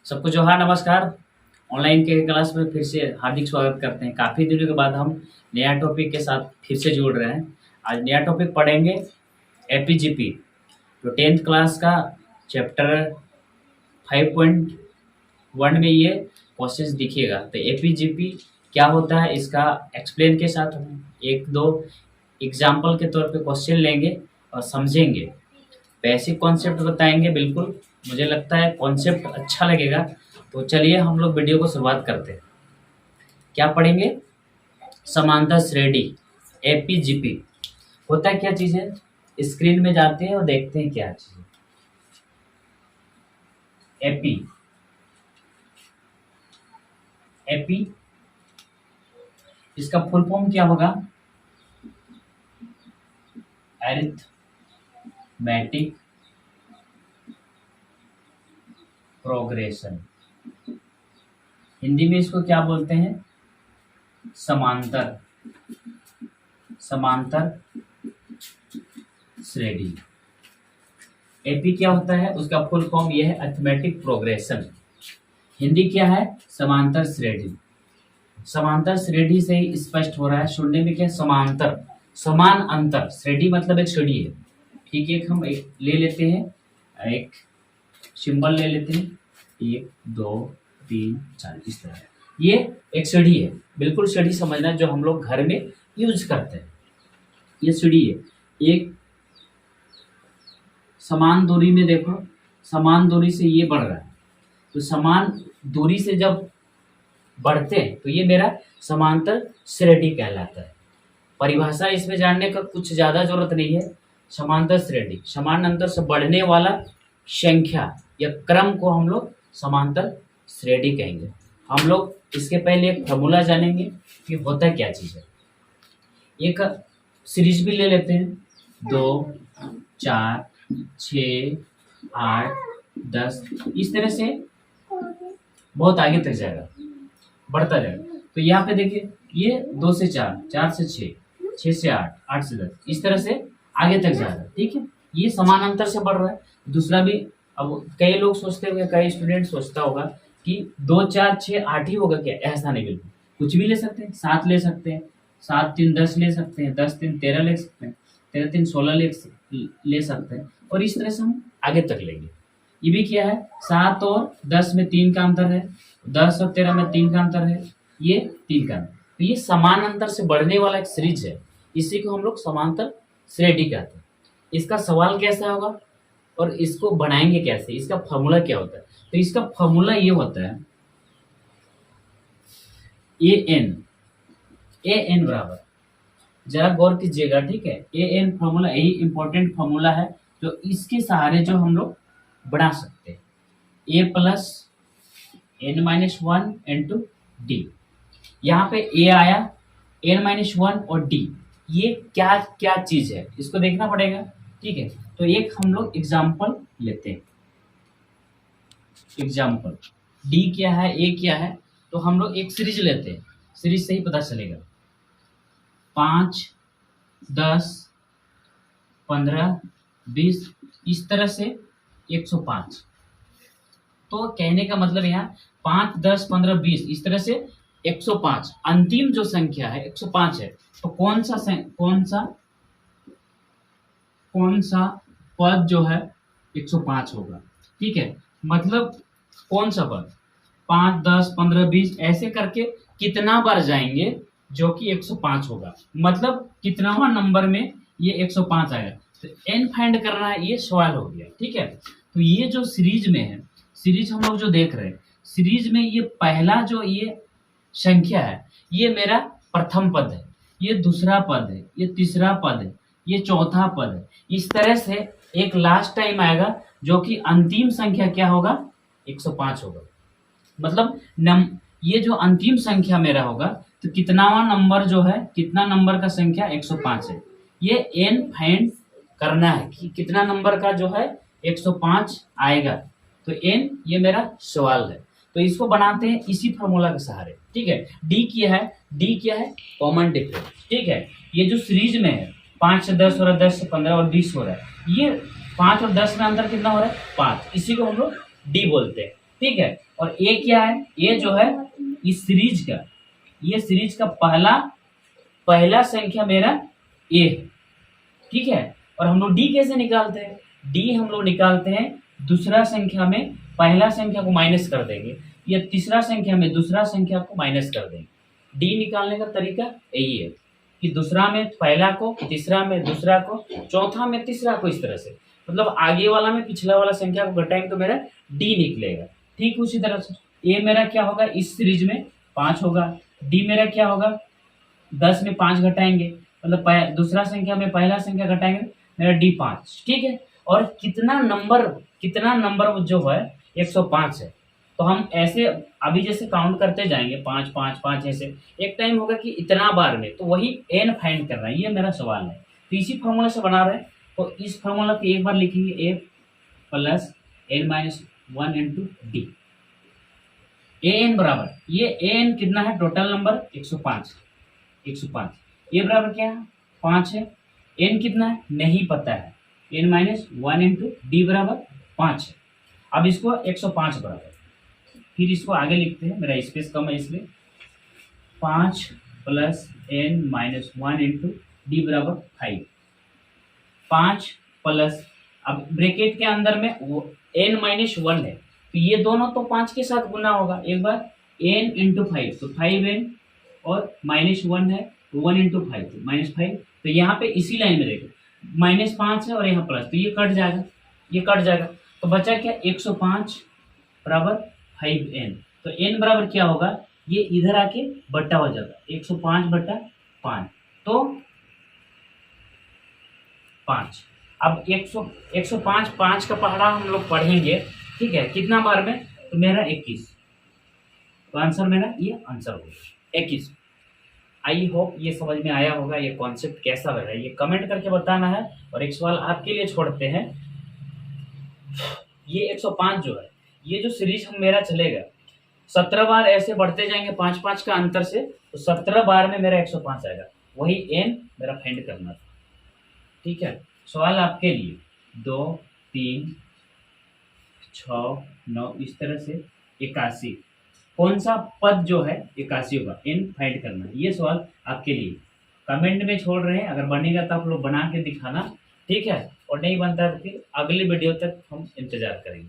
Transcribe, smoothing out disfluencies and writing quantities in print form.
सबको जोहार नमस्कार। ऑनलाइन के क्लास में फिर से हार्दिक स्वागत करते हैं। काफ़ी दिनों के बाद हम नया टॉपिक के साथ फिर से जुड़ रहे हैं। आज नया टॉपिक पढ़ेंगे एपीजीपी, तो 10th क्लास का चैप्टर 5.1 में ये क्वेश्चंस दिखेगा। तो एपीजीपी क्या होता है इसका एक्सप्लेन के साथ एक दो एग्जाम्पल के तौर पे क्वेश्चन लेंगे और समझेंगे। बेसिक कॉन्सेप्ट बताएंगे। बिल्कुल मुझे लगता है कॉन्सेप्ट अच्छा लगेगा। तो चलिए हम लोग वीडियो को शुरुआत करते हैं। क्या पढ़ेंगे? समांतर श्रेणी, एपीजीपी होता है क्या चीज़ है? स्क्रीन में जाते हैं और देखते हैं क्या चीज़ है। एपी इसका फुल फॉर्म क्या होगा? Arithmetic progression. हिंदी में इसको क्या बोलते हैं? समांतर श्रेणी। एपी क्या होता है? उसका फुल फॉर्म यह है अरिथमेटिक प्रोग्रेशन। हिंदी क्या है? समांतर श्रेणी। समांतर श्रेणी से ही स्पष्ट हो रहा है। सुनने में क्या? समांतर, समान अंतर। श्रेणी मतलब एक सीढ़ी है। ठीक है, हम एक ले लेते हैं, एक सिंबल ले लेते हैं, 1 2 3 4 इस तरह। ये एक सीढ़ी है। बिल्कुल सीढ़ी समझना जो हम लोग घर में यूज करते हैं। ये सीढ़ी है। एक समान दूरी में देखो, समान दूरी से ये बढ़ रहा है। तो समान दूरी से जब बढ़ते हैं तो ये मेरा समांतर श्रेणी कहलाता है। परिभाषा इसमें जानने का कुछ ज़्यादा जरूरत नहीं है। समांतर श्रेणी, समान अंतर से बढ़ने वाला संख्या या क्रम को हम लोग समांतर श्रेणी कहेंगे। हम लोग इसके पहले एक फॉर्मूला जानेंगे कि होता क्या चीज़ है। एक सीरीज भी ले लेते हैं, 2 4 6 8 10 इस तरह से बहुत आगे तक जाएगा, बढ़ता जाएगा। तो यहाँ पे देखिए, ये 2 से 4, 4 से 6, 6 से 8, 8 से 10 इस तरह से आगे तक जाएगा। ठीक है, ये समान अंतर से बढ़ रहा है। दूसरा भी, अब कई लोग सोचते होंगे, कई स्टूडेंट सोचता होगा कि 2 4 6 8 ही होगा क्या? ऐसा नहीं, बिल्कुल कुछ भी ले सकते हैं। 7 ले सकते हैं, 7 3 10 ले सकते हैं, 10 3 13 ले सकते हैं, 13 3 16 ले सकते हैं, और इस तरह से हम आगे तक लेंगे। ये भी क्या है? 7 और 10 में 3 का अंतर है, 10 और 13 में 3 का अंतर है, ये 3 का अंतर। तो ये समान अंतर से बढ़ने वाला एक सीरीज है। इसी को हम लोग समांतर श्रेणी कहते हैं। इसका सवाल कैसा होगा और इसको बनाएंगे कैसे? इसका फॉर्मूला क्या होता है? तो इसका फॉर्मूला ये होता है ए एन बराबर, जरा गौर कीजिएगा, ठीक है। ए एन फॉर्मूला यही इंपॉर्टेंट फॉर्मूला है जो इसके सहारे जो हम लोग बना सकते हैं। ए प्लस n-1 इंटू डी। यहाँ पे ए आया, n-1 और डी, ये क्या क्या चीज है इसको देखना पड़ेगा। ठीक है, तो एक हम लोग एग्जाम्पल लेते हैं। एग्जाम्पल डी क्या है, ए क्या है, तो हम लोग एक सीरीज लेते हैं। सीरीज से ही पता चलेगा। 5 10 15 20 इस तरह से 105। तो कहने का मतलब यहाँ 5 10 15 20 इस तरह से 105 अंतिम जो संख्या है 105 है। तो कौन सा पद जो है 105 होगा? ठीक है, मतलब कौन सा पद? 5 10 15 20 ऐसे करके कितना बार जाएंगे जो कि 105 होगा, मतलब कितनावा नंबर में ये 105 आएगा। तो एन फाइंड करना है, ये सवाल हो गया। ठीक है, तो ये जो सीरीज में है, सीरीज हम लोग जो देख रहे हैं, सीरीज में ये पहला जो ये संख्या है ये मेरा प्रथम पद है, ये दूसरा पद है, ये तीसरा पद है, ये चौथा पद है। इस तरह से एक लास्ट टाइम आएगा जो कि अंतिम संख्या क्या होगा? 105 होगा। मतलब ये जो अंतिम संख्या मेरा होगा, तो कितनावा नंबर जो है, कितना नंबर का संख्या 105 है, ये एन फाइंड करना है कि कितना नंबर का जो है 105 आएगा। तो एन ये मेरा सवाल है। तो इसको बनाते हैं इसी फॉर्मूला के सहारे। ठीक है, डी क्या है? Common difference. ठीक है, ये जो सीरीज में है 5 से 10 हो रहा है, 10 से 15 और 20 हो रहा है, ये 5 और 10 में अंतर कितना हो रहा है? 5। इसी को हम लोग डी बोलते हैं। ठीक है। और ए क्या है, ए जो है इस सीरीज का, ये सीरीज का पहला संख्या मेरा ए है, ठीक है। और हम लोग डी कैसे निकालते हैं, डी हम लोग निकालते हैं दूसरा संख्या में पहला संख्या को माइनस कर देंगे, या तीसरा संख्या में दूसरा संख्या को माइनस कर देंगे। डी निकालने का तरीका यही है कि दूसरा में पहला को, तीसरा में दूसरा को, चौथा में तीसरा को, इस तरह से मतलब आगे वाला में पिछला वाला संख्या को घटाएंगे तो मेरा डी निकलेगा। ठीक उसी तरह से ए मेरा क्या होगा, इस सीरीज में 5 होगा, डी मेरा क्या होगा, 10 में 5 घटाएंगे मतलब दूसरा संख्या में पहला संख्या घटाएंगे, मेरा डी 5, ठीक है। और कितना नंबर जो है 105 है। तो हम ऐसे अभी जैसे काउंट करते जाएंगे 5 5 5 ऐसे, एक टाइम होगा कि इतना बार में, तो वही एन फाइंड करना है, ये मेरा सवाल है। तो इसी फॉर्मूला से बना रहे हैं, तो इस फॉर्मूला को एक बार लिखेंगे, a plus n minus 1 into d. A n बराबर, ये ए एन कितना है, टोटल नंबर 105, ए बराबर क्या है 5 है, एन कितना है नहीं पता है, एन माइनस 1 इंटू डी बराबर 5 है। अब इसको 105 बराबर, फिर इसको आगे लिखते हैं, मेरा स्पेस कम है इसलिए 5 plus n minus 1 into d बराबर 5, 5 प्लस, अब ब्रैकेट के अंदर में वो एन माइनस 1 है, तो ये दोनों तो 5 के साथ गुना होगा, एक बार एन इंटू 5, तो 5n और माइनस 1 है, 1 इंटू 5 तो माइनस 5, तो यहाँ पे इसी लाइन में देखो -5 है और यहाँ प्लस, तो ये कट जाएगा, तो बचा क्या 105 बराबर 5n, तो n बराबर क्या होगा, ये इधर आके बट्टा हो जाता है 105/5, तो 5। अब 105 का पहाड़ा हम लोग पढ़ेंगे, ठीक है, कितना बार में, तो मेरा 21, तो आंसर मेरा ये आंसर होगा 21। आई होप ये समझ में आया होगा, ये कॉन्सेप्ट कैसा लगा ये कमेंट करके बताना है। और एक सवाल आपके लिए छोड़ते हैं, ये 105 जो है, ये जो सीरीज हम मेरा चलेगा 17 बार ऐसे बढ़ते जाएंगे 5-5 का अंतर से, तो 17 बार में मेरा 105 आएगा, वही एन मेरा फाइंड करना था, ठीक है। सवाल आपके लिए 2 3 6 9 इस तरह से 81, कौन सा पद जो है 81 होगा, एन फाइंड करना है, ये सवाल आपके लिए कमेंट में छोड़ रहे हैं। अगर बनेगा तो आप लोग बना के दिखाना, ठीक है, और नहीं बनता तो फिर अगले वीडियो तक हम इंतजार करेंगे।